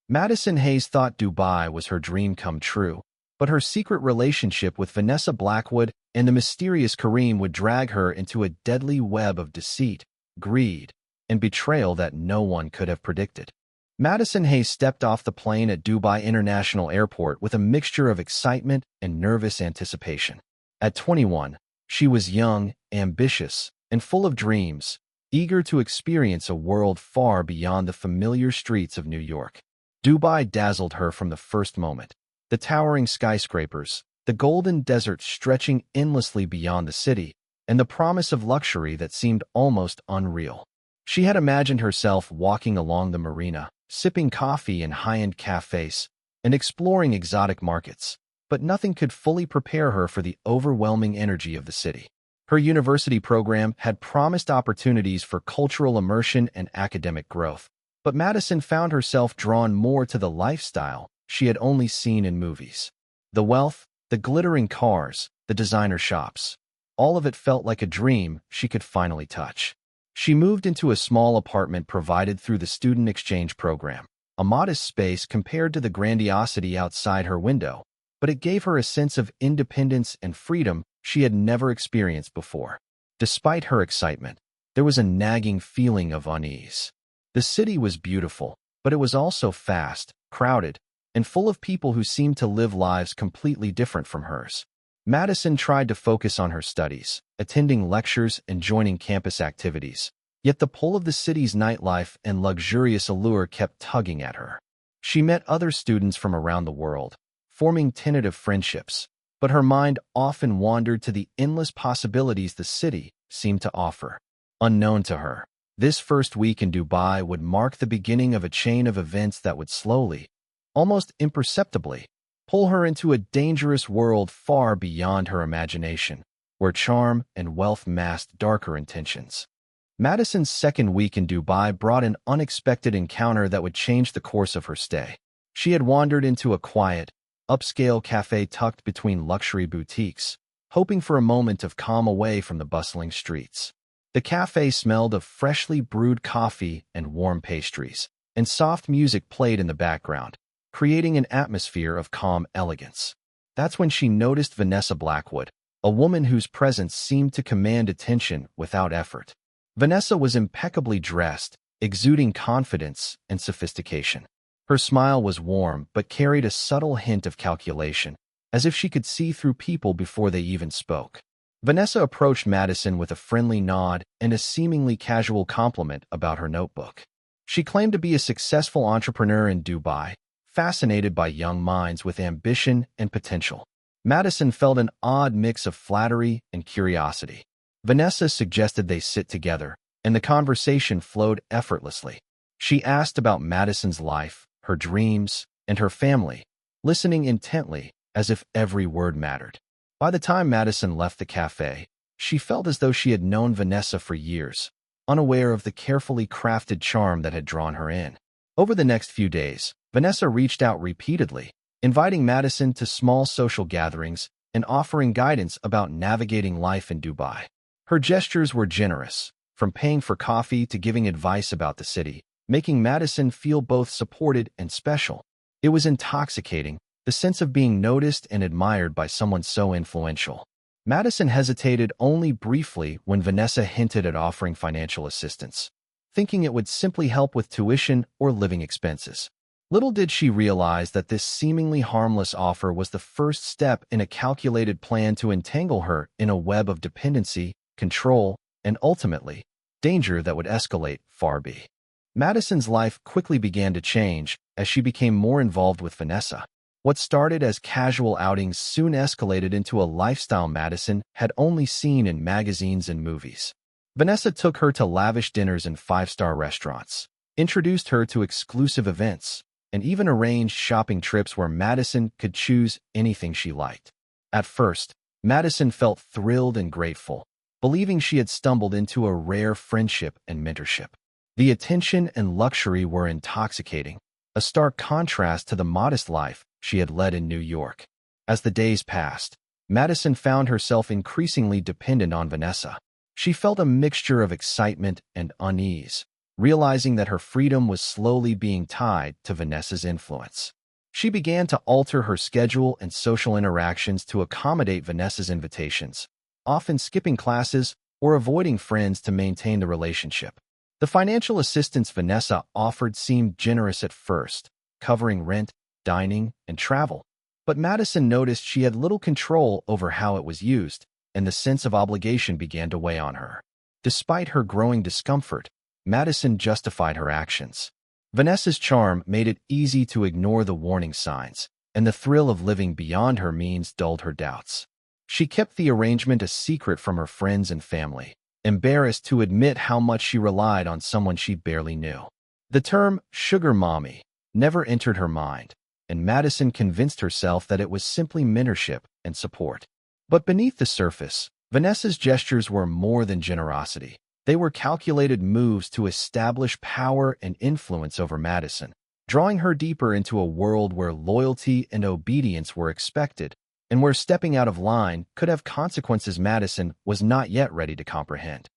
Madison Hayes thought Dubai was her dream come true, but her secret relationship with Vanessa Blackwood and the mysterious Kareem would drag her into a deadly web of deceit, greed, and betrayal that no one could have predicted. Madison Hayes stepped off the plane at Dubai International Airport with a mixture of excitement and nervous anticipation. At 21, she was young, ambitious, and full of dreams, eager to experience a world far beyond the familiar streets of New York. Dubai dazzled her from the first moment. The towering skyscrapers, the golden desert stretching endlessly beyond the city, and the promise of luxury that seemed almost unreal. She had imagined herself walking along the marina, sipping coffee in high-end cafes, and exploring exotic markets, but nothing could fully prepare her for the overwhelming energy of the city. Her university program had promised opportunities for cultural immersion and academic growth, but Madison found herself drawn more to the lifestyle she had only seen in movies. The wealth, the glittering cars, the designer shops, all of it felt like a dream she could finally touch. She moved into a small apartment provided through the student exchange program, a modest space compared to the grandiosity outside her window, but it gave her a sense of independence and freedom she had never experienced before. Despite her excitement, there was a nagging feeling of unease. The city was beautiful, but it was also fast, crowded, and full of people who seemed to live lives completely different from hers. Madison tried to focus on her studies, attending lectures and joining campus activities, yet the pull of the city's nightlife and luxurious allure kept tugging at her. She met other students from around the world, forming tentative friendships, but her mind often wandered to the endless possibilities the city seemed to offer. Unknown to her, this first week in Dubai would mark the beginning of a chain of events that would slowly, almost imperceptibly, pull her into a dangerous world far beyond her imagination, where charm and wealth masked darker intentions. Madison's second week in Dubai brought an unexpected encounter that would change the course of her stay. She had wandered into a quiet, upscale cafe tucked between luxury boutiques, hoping for a moment of calm away from the bustling streets. The cafe smelled of freshly brewed coffee and warm pastries, and soft music played in the background, creating an atmosphere of calm elegance. That's when she noticed Vanessa Blackwood, a woman whose presence seemed to command attention without effort. Vanessa was impeccably dressed, exuding confidence and sophistication. Her smile was warm but carried a subtle hint of calculation, as if she could see through people before they even spoke. Vanessa approached Madison with a friendly nod and a seemingly casual compliment about her notebook. She claimed to be a successful entrepreneur in Dubai, fascinated by young minds with ambition and potential. Madison felt an odd mix of flattery and curiosity. Vanessa suggested they sit together, and the conversation flowed effortlessly. She asked about Madison's life, her dreams, and her family, listening intently as if every word mattered. By the time Madison left the cafe, she felt as though she had known Vanessa for years, unaware of the carefully crafted charm that had drawn her in. Over the next few days, Vanessa reached out repeatedly, inviting Madison to small social gatherings and offering guidance about navigating life in Dubai. Her gestures were generous, from paying for coffee to giving advice about the city, making Madison feel both supported and special. It was intoxicating, the sense of being noticed and admired by someone so influential. Madison hesitated only briefly when Vanessa hinted at offering financial assistance, thinking it would simply help with tuition or living expenses. Little did she realize that this seemingly harmless offer was the first step in a calculated plan to entangle her in a web of dependency, control, and ultimately, danger that would escalate far beyond. Madison's life quickly began to change as she became more involved with Vanessa. What started as casual outings soon escalated into a lifestyle Madison had only seen in magazines and movies. Vanessa took her to lavish dinners in five-star restaurants, introduced her to exclusive events, and even arranged shopping trips where Madison could choose anything she liked. At first, Madison felt thrilled and grateful, believing she had stumbled into a rare friendship and mentorship. The attention and luxury were intoxicating, a stark contrast to the modest life she had led in New York. As the days passed, Madison found herself increasingly dependent on Vanessa. She felt a mixture of excitement and unease, realizing that her freedom was slowly being tied to Vanessa's influence. She began to alter her schedule and social interactions to accommodate Vanessa's invitations, often skipping classes or avoiding friends to maintain the relationship. The financial assistance Vanessa offered seemed generous at first, covering rent, dining, and travel. But Madison noticed she had little control over how it was used, and the sense of obligation began to weigh on her. Despite her growing discomfort, Madison justified her actions. Vanessa's charm made it easy to ignore the warning signs, and the thrill of living beyond her means dulled her doubts. She kept the arrangement a secret from her friends and family, embarrassed to admit how much she relied on someone she barely knew. The term sugar mommy never entered her mind, and Madison convinced herself that it was simply mentorship and support. But beneath the surface, Vanessa's gestures were more than generosity. They were calculated moves to establish power and influence over Madison, drawing her deeper into a world where loyalty and obedience were expected, and where stepping out of line could have consequences Madison was not yet ready to comprehend.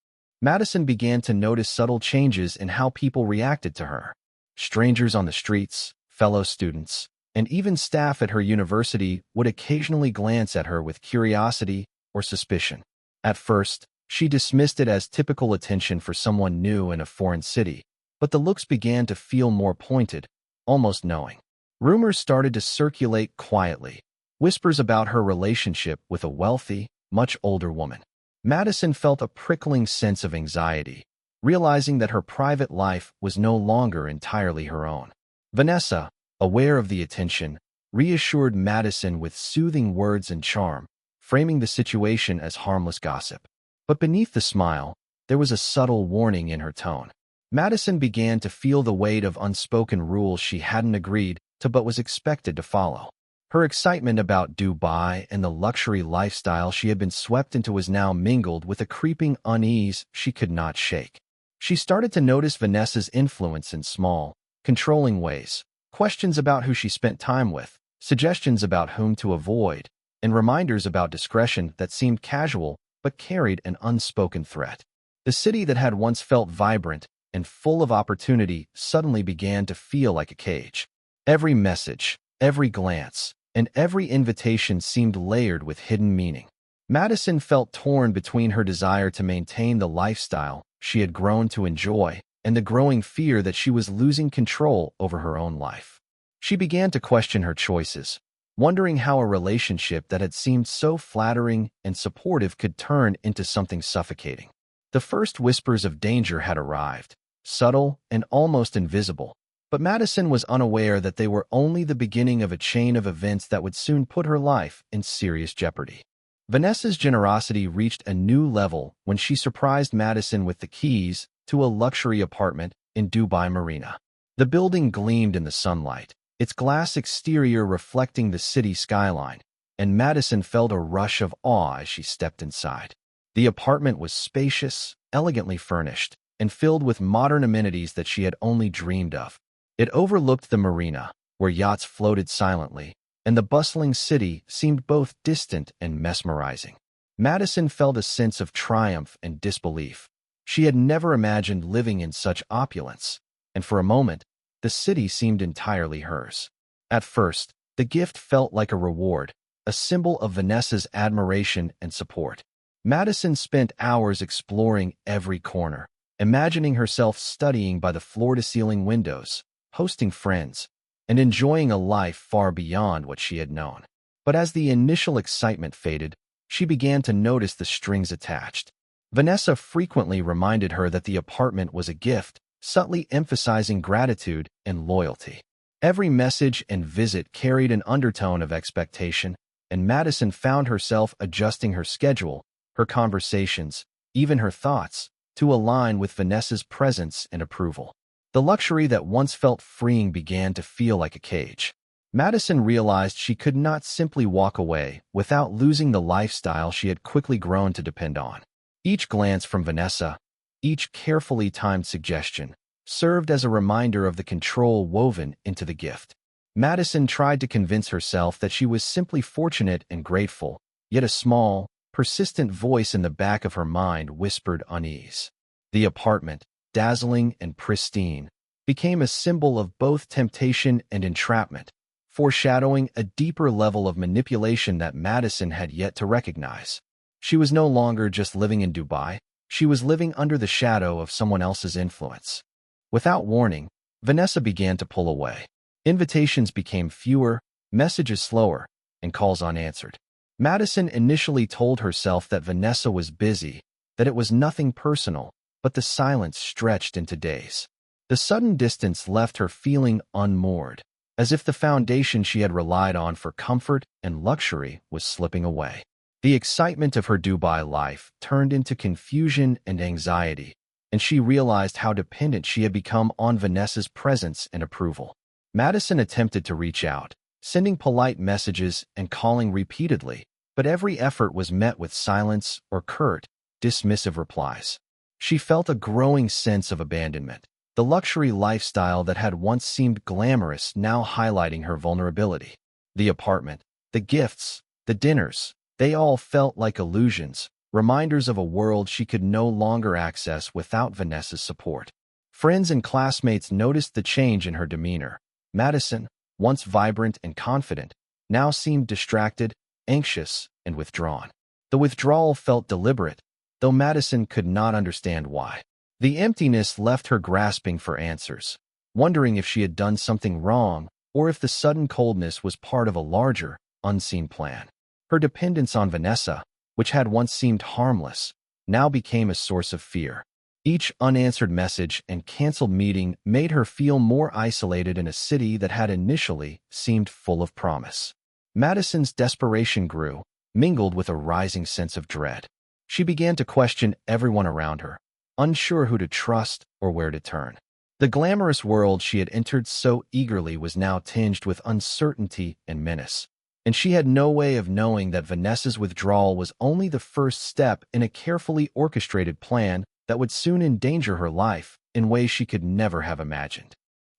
Madison began to notice subtle changes in how people reacted to her. Strangers on the streets, fellow students, and even staff at her university would occasionally glance at her with curiosity or suspicion. At first, she dismissed it as typical attention for someone new in a foreign city, but the looks began to feel more pointed, almost knowing. Rumors started to circulate quietly, whispers about her relationship with a wealthy, much older woman. Madison felt a prickling sense of anxiety, realizing that her private life was no longer entirely her own. Vanessa, aware of the attention, reassured Madison with soothing words and charm, framing the situation as harmless gossip. But beneath the smile, there was a subtle warning in her tone. Madison began to feel the weight of unspoken rules she hadn't agreed to but was expected to follow. Her excitement about Dubai and the luxury lifestyle she had been swept into was now mingled with a creeping unease she could not shake. She started to notice Vanessa's influence in small, controlling ways, questions about who she spent time with, suggestions about whom to avoid, and reminders about discretion that seemed casual but carried an unspoken threat. The city that had once felt vibrant and full of opportunity suddenly began to feel like a cage. Every message, every glance, and every invitation seemed layered with hidden meaning. Madison felt torn between her desire to maintain the lifestyle she had grown to enjoy and the growing fear that she was losing control over her own life. She began to question her choices, wondering how a relationship that had seemed so flattering and supportive could turn into something suffocating. The first whispers of danger had arrived, subtle and almost invisible, but Madison was unaware that they were only the beginning of a chain of events that would soon put her life in serious jeopardy. Vanessa's generosity reached a new level when she surprised Madison with the keys to a luxury apartment in Dubai Marina. The building gleamed in the sunlight, its glass exterior reflecting the city skyline, and Madison felt a rush of awe as she stepped inside. The apartment was spacious, elegantly furnished, and filled with modern amenities that she had only dreamed of. It overlooked the marina, where yachts floated silently, and the bustling city seemed both distant and mesmerizing. Madison felt a sense of triumph and disbelief. She had never imagined living in such opulence, and for a moment, the city seemed entirely hers. At first, the gift felt like a reward, a symbol of Vanessa's admiration and support. Madison spent hours exploring every corner, imagining herself studying by the floor-to-ceiling windows, hosting friends, and enjoying a life far beyond what she had known. But as the initial excitement faded, she began to notice the strings attached. Vanessa frequently reminded her that the apartment was a gift, subtly emphasizing gratitude and loyalty. Every message and visit carried an undertone of expectation, and Madison found herself adjusting her schedule, her conversations, even her thoughts, to align with Vanessa's presence and approval. The luxury that once felt freeing began to feel like a cage. Madison realized she could not simply walk away without losing the lifestyle she had quickly grown to depend on. Each glance from Vanessa, each carefully timed suggestion, served as a reminder of the control woven into the gift. Madison tried to convince herself that she was simply fortunate and grateful, yet a small, persistent voice in the back of her mind whispered unease. The apartment, dazzling and pristine, became a symbol of both temptation and entrapment, foreshadowing a deeper level of manipulation that Madison had yet to recognize. She was no longer just living in Dubai, she was living under the shadow of someone else's influence. Without warning, Vanessa began to pull away. Invitations became fewer, messages slower, and calls unanswered. Madison initially told herself that Vanessa was busy, that it was nothing personal, but the silence stretched into days. The sudden distance left her feeling unmoored, as if the foundation she had relied on for comfort and luxury was slipping away. The excitement of her Dubai life turned into confusion and anxiety, and she realized how dependent she had become on Vanessa's presence and approval. Madison attempted to reach out, sending polite messages and calling repeatedly, but every effort was met with silence or curt, dismissive replies. She felt a growing sense of abandonment, the luxury lifestyle that had once seemed glamorous now highlighting her vulnerability. The apartment, the gifts, the dinners, they all felt like illusions, reminders of a world she could no longer access without Vanessa's support. Friends and classmates noticed the change in her demeanor. Madison, once vibrant and confident, now seemed distracted, anxious, and withdrawn. The withdrawal felt deliberate, though Madison could not understand why. The emptiness left her grasping for answers, wondering if she had done something wrong or if the sudden coldness was part of a larger, unseen plan. Her dependence on Vanessa, which had once seemed harmless, now became a source of fear. Each unanswered message and canceled meeting made her feel more isolated in a city that had initially seemed full of promise. Madison's desperation grew, mingled with a rising sense of dread. She began to question everyone around her, unsure who to trust or where to turn. The glamorous world she had entered so eagerly was now tinged with uncertainty and menace, and she had no way of knowing that Vanessa's withdrawal was only the first step in a carefully orchestrated plan that would soon endanger her life in ways she could never have imagined.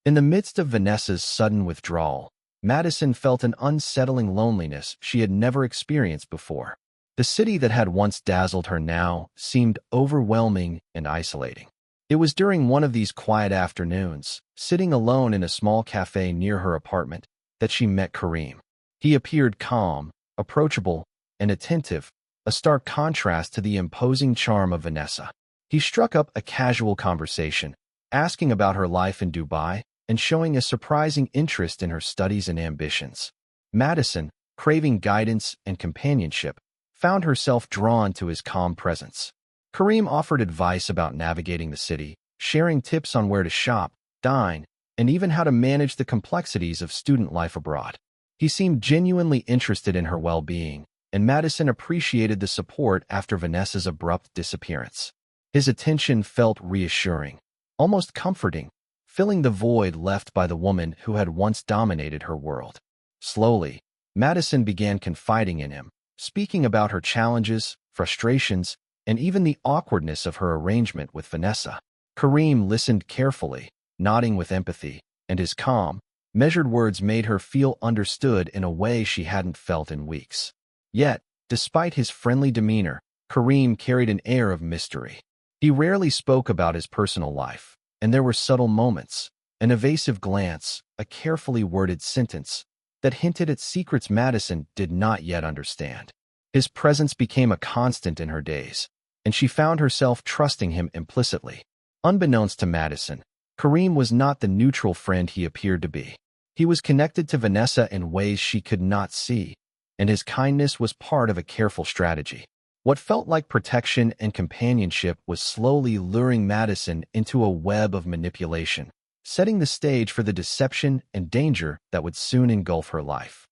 In the midst of Vanessa's sudden withdrawal, Madison felt an unsettling loneliness she had never experienced before. The city that had once dazzled her now seemed overwhelming and isolating. It was during one of these quiet afternoons, sitting alone in a small cafe near her apartment, that she met Kareem. He appeared calm, approachable, and attentive, a stark contrast to the imposing charm of Vanessa. He struck up a casual conversation, asking about her life in Dubai and showing a surprising interest in her studies and ambitions. Madison, craving guidance and companionship, found herself drawn to his calm presence. Kareem offered advice about navigating the city, sharing tips on where to shop, dine, and even how to manage the complexities of student life abroad. He seemed genuinely interested in her well-being, and Madison appreciated the support after Vanessa's abrupt disappearance. His attention felt reassuring, almost comforting, filling the void left by the woman who had once dominated her world. Slowly, Madison began confiding in him, speaking about her challenges, frustrations, and even the awkwardness of her arrangement with Vanessa. Kareem listened carefully, nodding with empathy, and his calm, measured words made her feel understood in a way she hadn't felt in weeks. Yet, despite his friendly demeanor, Kareem carried an air of mystery. He rarely spoke about his personal life, and there were subtle moments, an evasive glance, a carefully worded sentence, that hinted at secrets Madison did not yet understand. His presence became a constant in her days, and she found herself trusting him implicitly. Unbeknownst to Madison, Kareem was not the neutral friend he appeared to be. He was connected to Vanessa in ways she could not see, and his kindness was part of a careful strategy. What felt like protection and companionship was slowly luring Madison into a web of manipulation, setting the stage for the deception and danger that would soon engulf her life.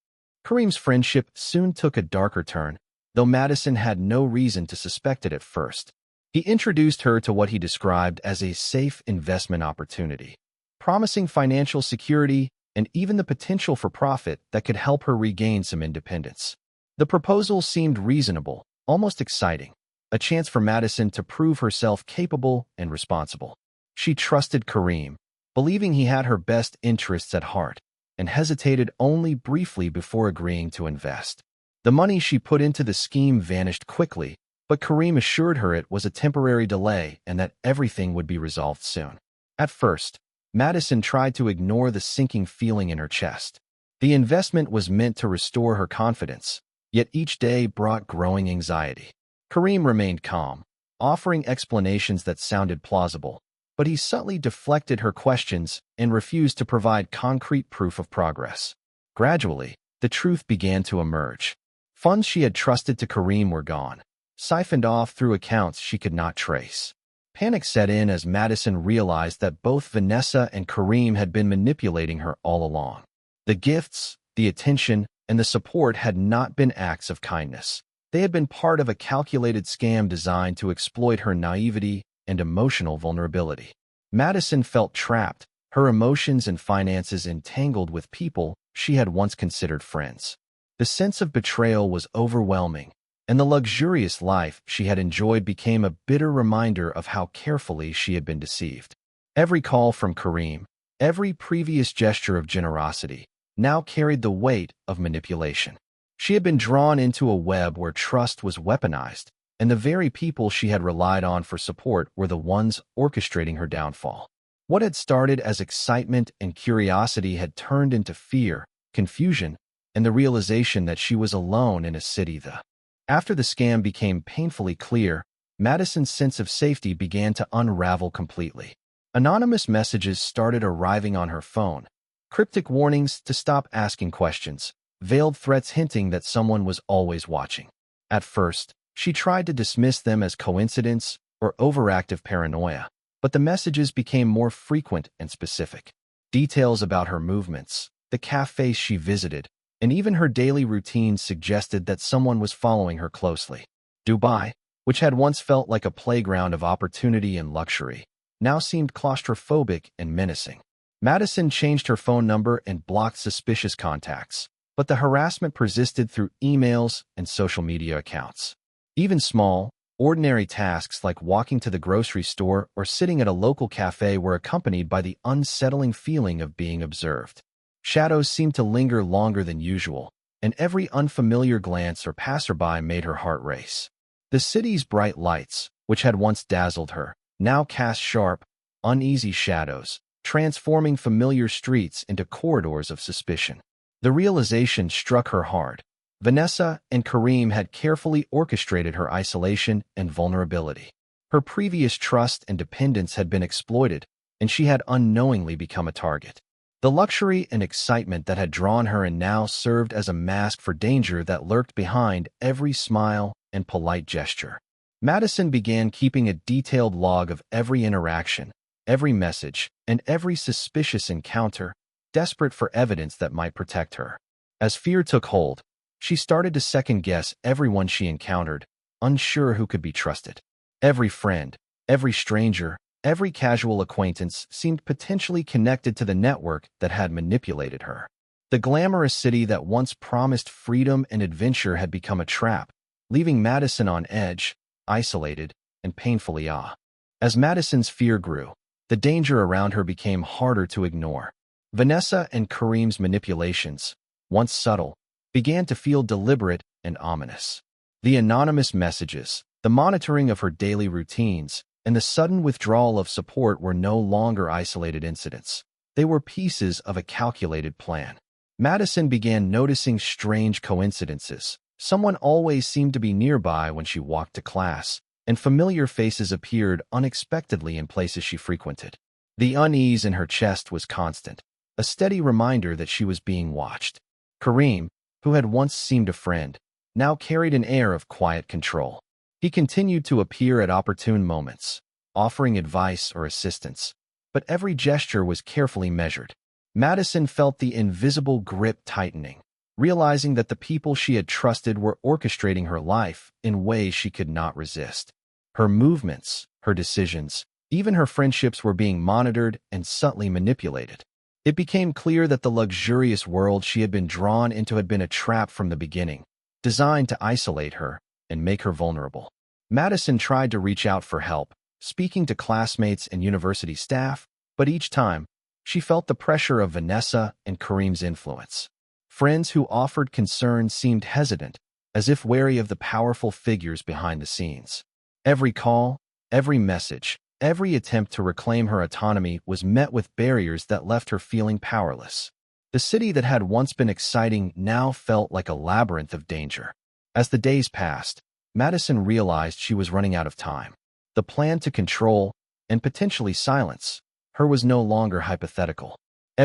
Kareem's friendship soon took a darker turn, though Madison had no reason to suspect it at first. He introduced her to what he described as a safe investment opportunity, promising financial security and even the potential for profit that could help her regain some independence. The proposal seemed reasonable, almost exciting, a chance for Madison to prove herself capable and responsible. She trusted Kareem, believing he had her best interests at heart, and hesitated only briefly before agreeing to invest. The money she put into the scheme vanished quickly, But Kareem assured her it was a temporary delay and that everything would be resolved soon. At first, Madison tried to ignore the sinking feeling in her chest. The investment was meant to restore her confidence, yet each day brought growing anxiety. Kareem remained calm, offering explanations that sounded plausible, but he subtly deflected her questions and refused to provide concrete proof of progress. Gradually, the truth began to emerge. Funds she had trusted to Kareem were gone, siphoned off through accounts she could not trace. Panic set in as Madison realized that both Vanessa and Kareem had been manipulating her all along. The gifts, the attention, and the support had not been acts of kindness. They had been part of a calculated scam designed to exploit her naivety and emotional vulnerability. Madison felt trapped, her emotions and finances entangled with people she had once considered friends. The sense of betrayal was overwhelming, and the luxurious life she had enjoyed became a bitter reminder of how carefully she had been deceived. Every call from Kareem, every previous gesture of generosity, now carried the weight of manipulation. She had been drawn into a web where trust was weaponized, and the very people she had relied on for support were the ones orchestrating her downfall. What had started as excitement and curiosity had turned into fear, confusion, and the realization that she was alone in a city that, after the scam became painfully clear, Madison's sense of safety began to unravel completely. Anonymous messages started arriving on her phone, cryptic warnings to stop asking questions, veiled threats hinting that someone was always watching. At first, she tried to dismiss them as coincidence or overactive paranoia, but the messages became more frequent and specific. Details about her movements, the cafes she visited, and even her daily routines suggested that someone was following her closely. Dubai, which had once felt like a playground of opportunity and luxury, now seemed claustrophobic and menacing. Madison changed her phone number and blocked suspicious contacts, but the harassment persisted through emails and social media accounts. Even small, ordinary tasks like walking to the grocery store or sitting at a local cafe were accompanied by the unsettling feeling of being observed. Shadows seemed to linger longer than usual, and every unfamiliar glance or passerby made her heart race. The city's bright lights, which had once dazzled her, now cast sharp, uneasy shadows, transforming familiar streets into corridors of suspicion. The realization struck her hard. Vanessa and Kareem had carefully orchestrated her isolation and vulnerability. Her previous trust and dependence had been exploited, and she had unknowingly become a target. The luxury and excitement that had drawn her in now served as a mask for danger that lurked behind every smile and polite gesture. Madison began keeping a detailed log of every interaction, every message, and every suspicious encounter, desperate for evidence that might protect her. As fear took hold, she started to second-guess everyone she encountered, unsure who could be trusted. Every friend, every stranger, every casual acquaintance seemed potentially connected to the network that had manipulated her. The glamorous city that once promised freedom and adventure had become a trap, leaving Madison on edge, isolated, and painfully awe. As Madison's fear grew, the danger around her became harder to ignore. Vanessa and Kareem's manipulations, once subtle, began to feel deliberate and ominous. The anonymous messages, the monitoring of her daily routines, and the sudden withdrawal of support were no longer isolated incidents. They were pieces of a calculated plan. Madison began noticing strange coincidences. Someone always seemed to be nearby when she walked to class, and familiar faces appeared unexpectedly in places she frequented. The unease in her chest was constant, a steady reminder that she was being watched. Kareem, who had once seemed a friend, now carried an air of quiet control. He continued to appear at opportune moments, offering advice or assistance, but every gesture was carefully measured. Madison felt the invisible grip tightening, realizing that the people she had trusted were orchestrating her life in ways she could not resist. Her movements, her decisions, even her friendships were being monitored and subtly manipulated. It became clear that the luxurious world she had been drawn into had been a trap from the beginning, designed to isolate her and make her vulnerable. Madison tried to reach out for help, speaking to classmates and university staff, but each time, she felt the pressure of Vanessa and Kareem's influence. Friends who offered concern seemed hesitant, as if wary of the powerful figures behind the scenes. Every call, every message, every attempt to reclaim her autonomy was met with barriers that left her feeling powerless. The city that had once been exciting now felt like a labyrinth of danger. As the days passed, Madison realized she was running out of time. The plan to control, and potentially silence, her was no longer hypothetical.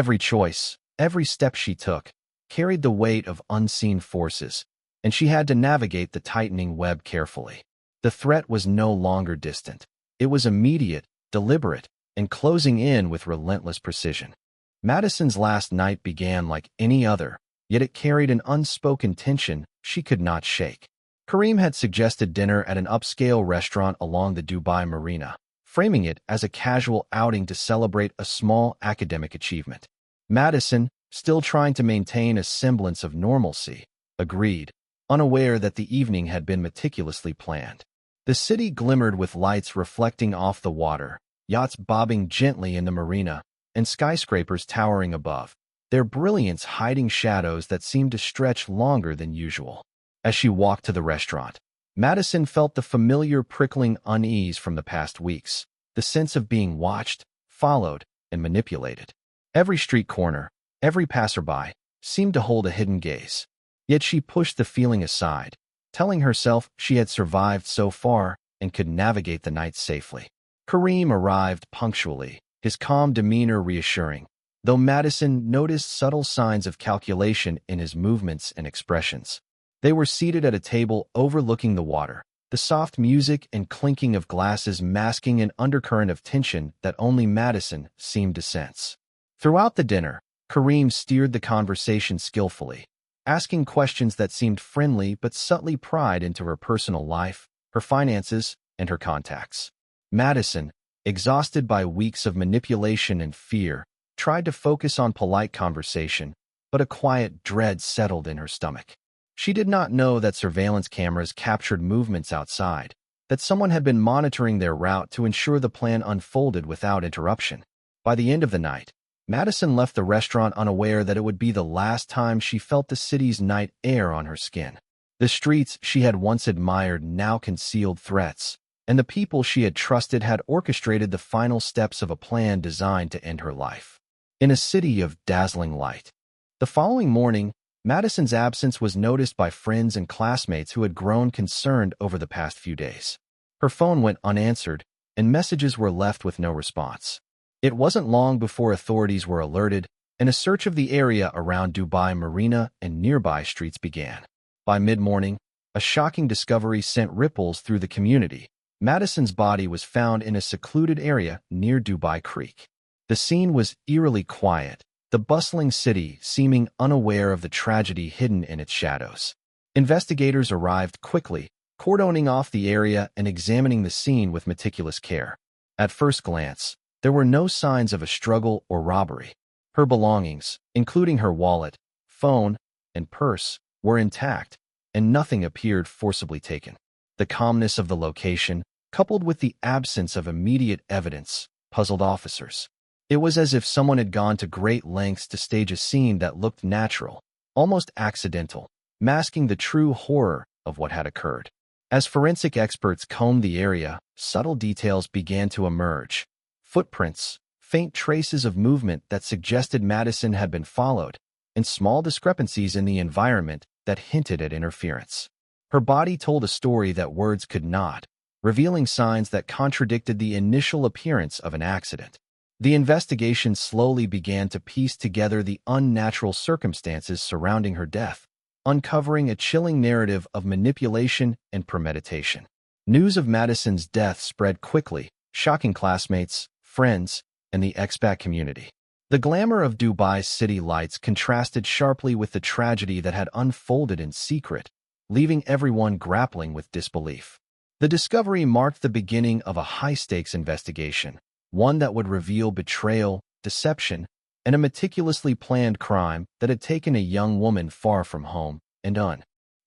Every choice, every step she took, carried the weight of unseen forces, and she had to navigate the tightening web carefully. The threat was no longer distant. It was immediate, deliberate, and closing in with relentless precision. Madison's last night began like any other, yet it carried an unspoken tension she could not shake. Kareem had suggested dinner at an upscale restaurant along the Dubai Marina, framing it as a casual outing to celebrate a small academic achievement. Madison, still trying to maintain a semblance of normalcy, agreed, unaware that the evening had been meticulously planned. The city glimmered with lights reflecting off the water, yachts bobbing gently in the marina, and skyscrapers towering above, their brilliance hiding shadows that seemed to stretch longer than usual. As she walked to the restaurant, Madison felt the familiar prickling unease from the past weeks, the sense of being watched, followed, and manipulated. Every street corner, every passerby, seemed to hold a hidden gaze. Yet she pushed the feeling aside, telling herself she had survived so far and could navigate the night safely. Kareem arrived punctually, his calm demeanor reassuring, though Madison noticed subtle signs of calculation in his movements and expressions. They were seated at a table overlooking the water, the soft music and clinking of glasses masking an undercurrent of tension that only Madison seemed to sense. Throughout the dinner, Kareem steered the conversation skillfully, asking questions that seemed friendly but subtly pried into her personal life, her finances, and her contacts. Madison, exhausted by weeks of manipulation and fear, tried to focus on polite conversation, but a quiet dread settled in her stomach. She did not know that surveillance cameras captured movements outside, that someone had been monitoring their route to ensure the plan unfolded without interruption. By the end of the night, Madison left the restaurant unaware that it would be the last time she felt the city's night air on her skin. The streets she had once admired now concealed threats, and the people she had trusted had orchestrated the final steps of a plan designed to end her life. In a city of dazzling light. The following morning, Madison's absence was noticed by friends and classmates who had grown concerned over the past few days. Her phone went unanswered, and messages were left with no response. It wasn't long before authorities were alerted, and a search of the area around Dubai Marina and nearby streets began. By mid-morning, a shocking discovery sent ripples through the community. Madison's body was found in a secluded area near Dubai Creek. The scene was eerily quiet, the bustling city seeming unaware of the tragedy hidden in its shadows. Investigators arrived quickly, cordoning off the area and examining the scene with meticulous care. At first glance, there were no signs of a struggle or robbery. Her belongings, including her wallet, phone, and purse, were intact, and nothing appeared forcibly taken. The calmness of the location, coupled with the absence of immediate evidence, puzzled officers. It was as if someone had gone to great lengths to stage a scene that looked natural, almost accidental, masking the true horror of what had occurred. As forensic experts combed the area, subtle details began to emerge. Footprints, faint traces of movement that suggested Madison had been followed, and small discrepancies in the environment that hinted at interference. Her body told a story that words could not, revealing signs that contradicted the initial appearance of an accident. The investigation slowly began to piece together the unnatural circumstances surrounding her death, uncovering a chilling narrative of manipulation and premeditation. News of Madison's death spread quickly, shocking classmates, friends, and the expat community. The glamour of Dubai's city lights contrasted sharply with the tragedy that had unfolded in secret, leaving everyone grappling with disbelief. The discovery marked the beginning of a high-stakes investigation, one that would reveal betrayal, deception, and a meticulously planned crime that had taken a young woman far from home and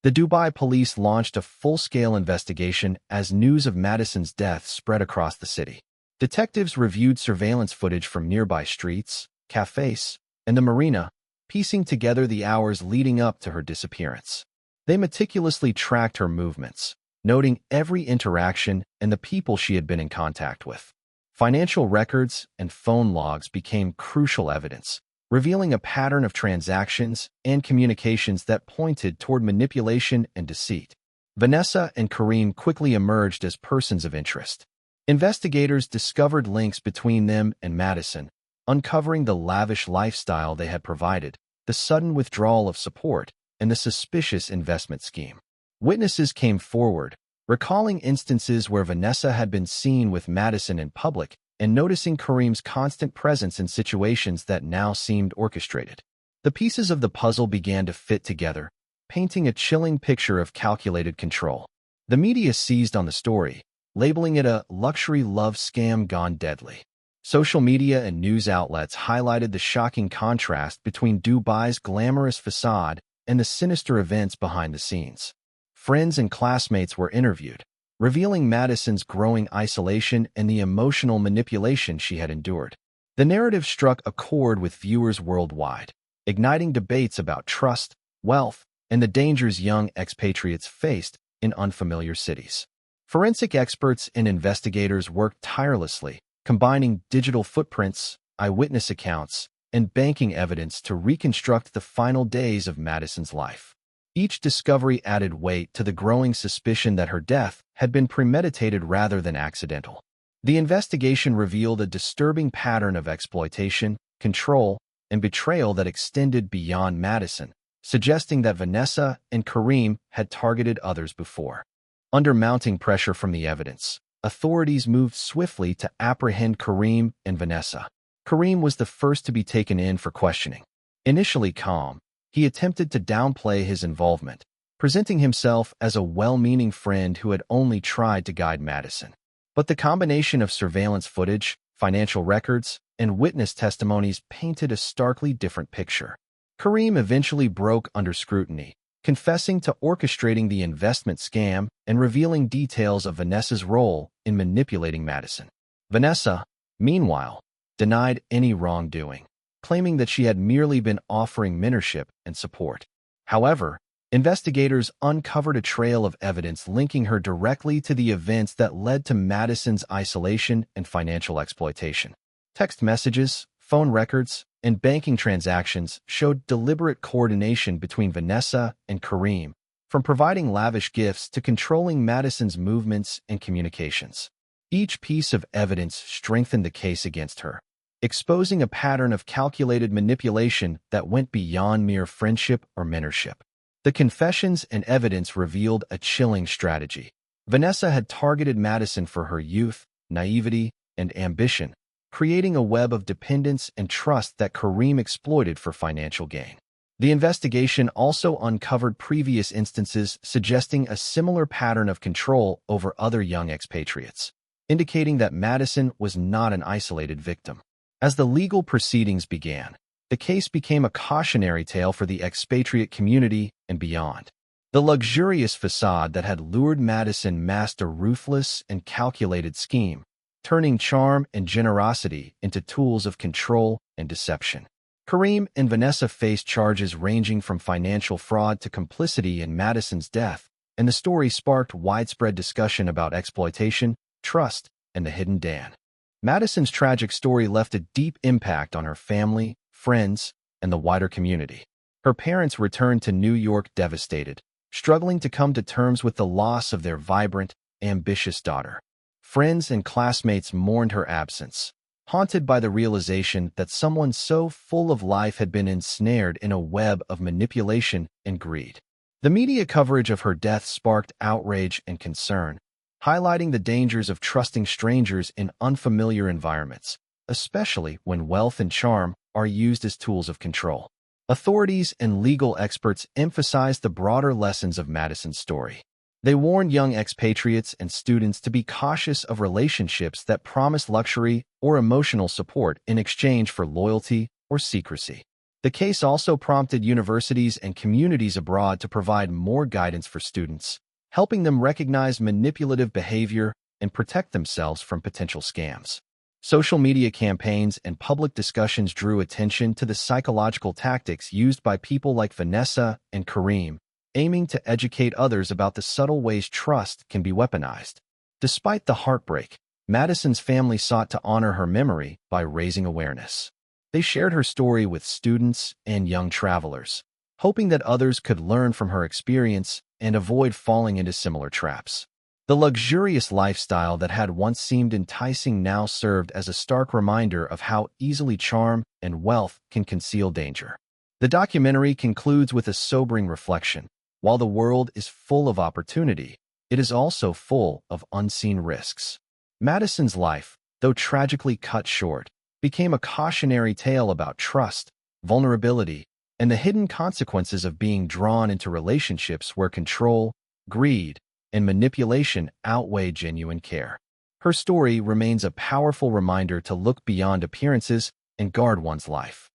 The Dubai police launched a full-scale investigation as news of Madison's death spread across the city. Detectives reviewed surveillance footage from nearby streets, cafes, and the marina, piecing together the hours leading up to her disappearance. They meticulously tracked her movements, noting every interaction and the people she had been in contact with. Financial records and phone logs became crucial evidence, revealing a pattern of transactions and communications that pointed toward manipulation and deceit. Vanessa and Kareem quickly emerged as persons of interest. Investigators discovered links between them and Madison, uncovering the lavish lifestyle they had provided, the sudden withdrawal of support, and the suspicious investment scheme. Witnesses came forward, recalling instances where Vanessa had been seen with Madison in public and noticing Kareem's constant presence in situations that now seemed orchestrated. The pieces of the puzzle began to fit together, painting a chilling picture of calculated control. The media seized on the story, labeling it a luxury love scam gone deadly. Social media and news outlets highlighted the shocking contrast between Dubai's glamorous facade and the sinister events behind the scenes. Friends and classmates were interviewed, revealing Madison's growing isolation and the emotional manipulation she had endured. The narrative struck a chord with viewers worldwide, igniting debates about trust, wealth, and the dangers young expatriates faced in unfamiliar cities. Forensic experts and investigators worked tirelessly, combining digital footprints, eyewitness accounts, and banking evidence to reconstruct the final days of Madison's life. Each discovery added weight to the growing suspicion that her death had been premeditated rather than accidental. The investigation revealed a disturbing pattern of exploitation, control, and betrayal that extended beyond Madison, suggesting that Vanessa and Kareem had targeted others before. Under mounting pressure from the evidence, authorities moved swiftly to apprehend Kareem and Vanessa. Kareem was the first to be taken in for questioning. Initially calm, he attempted to downplay his involvement, presenting himself as a well-meaning friend who had only tried to guide Madison. But the combination of surveillance footage, financial records, and witness testimonies painted a starkly different picture. Kareem eventually broke under scrutiny, confessing to orchestrating the investment scam and revealing details of Vanessa's role in manipulating Madison. Vanessa, meanwhile, denied any wrongdoing, claiming that she had merely been offering mentorship and support. However, investigators uncovered a trail of evidence linking her directly to the events that led to Madison's isolation and financial exploitation. Text messages, phone records, and banking transactions showed deliberate coordination between Vanessa and Kareem, from providing lavish gifts to controlling Madison's movements and communications. Each piece of evidence strengthened the case against her, exposing a pattern of calculated manipulation that went beyond mere friendship or mentorship. The confessions and evidence revealed a chilling strategy. Vanessa had targeted Madison for her youth, naivety, and ambition, creating a web of dependence and trust that Kareem exploited for financial gain. The investigation also uncovered previous instances suggesting a similar pattern of control over other young expatriates, indicating that Madison was not an isolated victim. As the legal proceedings began, the case became a cautionary tale for the expatriate community and beyond. The luxurious facade that had lured Madison masked a ruthless and calculated scheme, turning charm and generosity into tools of control and deception. Kareem and Vanessa faced charges ranging from financial fraud to complicity in Madison's death, and the story sparked widespread discussion about exploitation, trust, and the hidden Dan. Madison's tragic story left a deep impact on her family, friends, and the wider community. Her parents returned to New York devastated, struggling to come to terms with the loss of their vibrant, ambitious daughter. Friends and classmates mourned her absence, haunted by the realization that someone so full of life had been ensnared in a web of manipulation and greed. The media coverage of her death sparked outrage and concern, highlighting the dangers of trusting strangers in unfamiliar environments, especially when wealth and charm are used as tools of control. Authorities and legal experts emphasized the broader lessons of Madison's story. They warned young expatriates and students to be cautious of relationships that promise luxury or emotional support in exchange for loyalty or secrecy. The case also prompted universities and communities abroad to provide more guidance for students, helping them recognize manipulative behavior and protect themselves from potential scams. Social media campaigns and public discussions drew attention to the psychological tactics used by people like Vanessa and Kareem, aiming to educate others about the subtle ways trust can be weaponized. Despite the heartbreak, Madison's family sought to honor her memory by raising awareness. They shared her story with students and young travelers, hoping that others could learn from her experience and avoid falling into similar traps. The luxurious lifestyle that had once seemed enticing now served as a stark reminder of how easily charm and wealth can conceal danger. The documentary concludes with a sobering reflection. While the world is full of opportunity, it is also full of unseen risks. Madison's life, though tragically cut short, became a cautionary tale about trust, vulnerability, and the hidden consequences of being drawn into relationships where control, greed, and manipulation outweigh genuine care. Her story remains a powerful reminder to look beyond appearances and guard one's life.